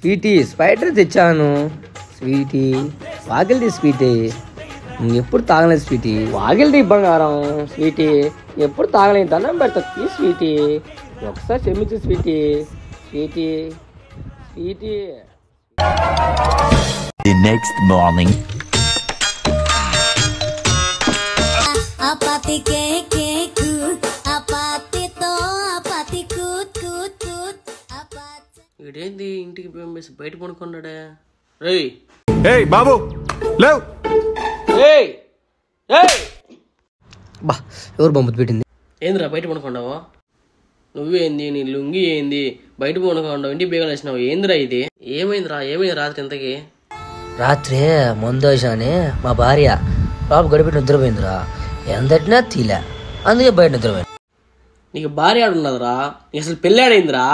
Sweety స్పైటర్ తెచ్చాను. Sweety వాకిల్ది Sweety ఎప్పుడు తాగలేదు. స్వీటీ వాకిల్ది బంగారం. స్వీటీ ఎప్పుడు తాగలేదు. దండం పెడతా స్వీటీ, ఒకసారి క్షమించు sweetie. Sweetie sweetie. The next morning. ఇదేంది ఇంటికి పంపేసి బయట పడుకున్నాడే? రేయ్ ఏయ్ బాబు లేవ్. ఏయ్ ఏయ్ బా ఎవరు బొమ్మతు పెట్టింది? ఏందిరా బయట పడుకున్నావు? నువ్వేంది, నీ లుంగి ఏంది, బయట పడుకున్నావు, ఇంటికి బేగలు వేసినావు, ఏందిరా ఇది? ఏమైందిరా? ఏమైంది రాత్రి ఇంతకి? రాత్రి మందు వేసాని మా భార్య బాబు గడిపి నిద్రపోయిందిరా. ఎంతటినా తీలే, అందుకే బయట నిద్రపోయింది. నీకు భార్య ఆడున్నదిరా, నీకు అసలు పెళ్ళాడైందిరా.